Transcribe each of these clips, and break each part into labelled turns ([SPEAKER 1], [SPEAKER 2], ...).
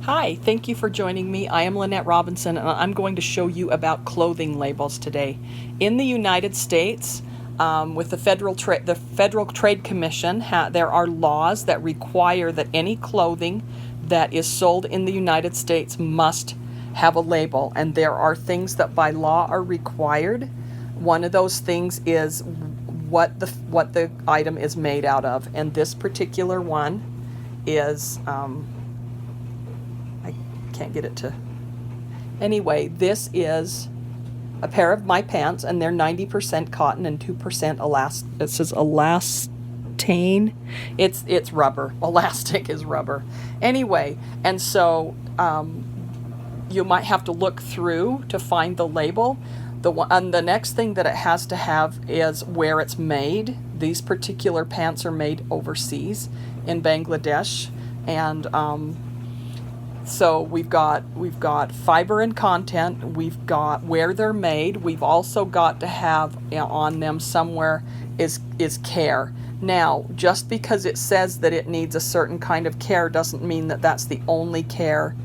[SPEAKER 1] Hi, thank you for joining me. I am Lynette Robinson, and I'm going to show you about clothing labels today. In the United States, with the Federal Trade Commission, there are laws that require that any clothing that is sold in the United States must have a label, and there are things that by law are required. One of those things is what the item is made out of, and this particular one is I can't get it to. Anyway, this is a pair of my pants, and they're 90% cotton and 2% elastic. It says elastane. It's rubber. Elastic is rubber. Anyway, and so you might have to look through to find the label. And the next thing that it has to have is where it's made. These particular pants are made overseas in Bangladesh, and so we've got fiber and content, we've got where they're made, we've also got to have on them somewhere is care. Now, just because it says that it needs a certain kind of care doesn't mean that that's the only care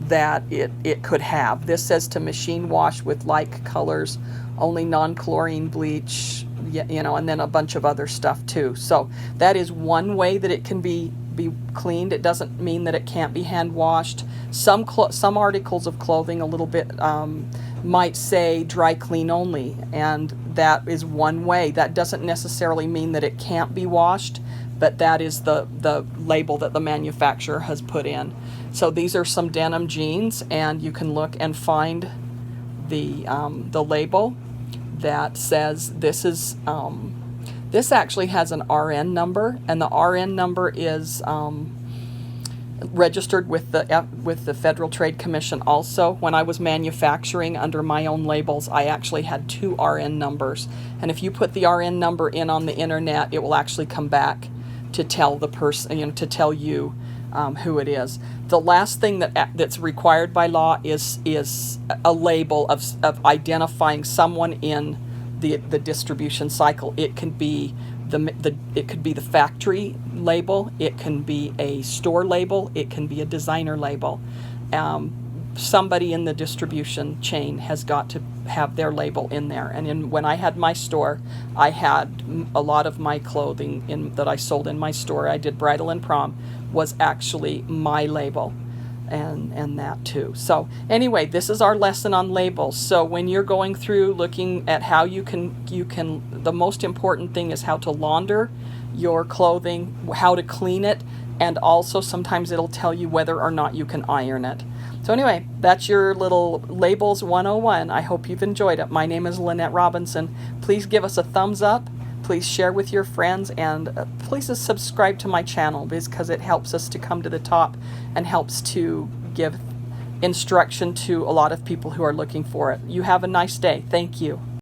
[SPEAKER 1] that it could have. This says to machine wash with like colors, only non-chlorine bleach, and then a bunch of other stuff too. So that is one way that it can be cleaned. It doesn't mean that it can't be hand washed. Some articles of clothing a little bit might say dry clean only, and that is one way. That doesn't necessarily mean that it can't be washed, but that is the label that the manufacturer has put in. So these are some denim jeans, and you can look and find the label that says this is this actually has an RN number, and the RN number is registered with the Federal Trade Commission also. When I was manufacturing under my own labels, I actually had 2 RN numbers, and if you put the RN number in on the internet, it will actually come back to tell the person, to tell you who it is. The last thing that's required by law is a label of identifying someone in the distribution cycle. It can be it could be the factory label, it can be a store label, it can be a designer label. Somebody in the distribution chain has got to have their label in there. And when I had my store, I had a lot of my clothing that I sold in my store. I did bridal and prom, was actually my label, and that too. So anyway, this is our lesson on labels. So when you're going through looking at how you can the most important thing is how to launder your clothing, how to clean it, and also sometimes it'll tell you whether or not you can iron it. So anyway, that's your little Labels 101. I hope you've enjoyed it. My name is Lynette Robinson. Please give us a thumbs up. Please share with your friends, and please subscribe to my channel, because it helps us to come to the top and helps to give instruction to a lot of people who are looking for it. You have a nice day. Thank you.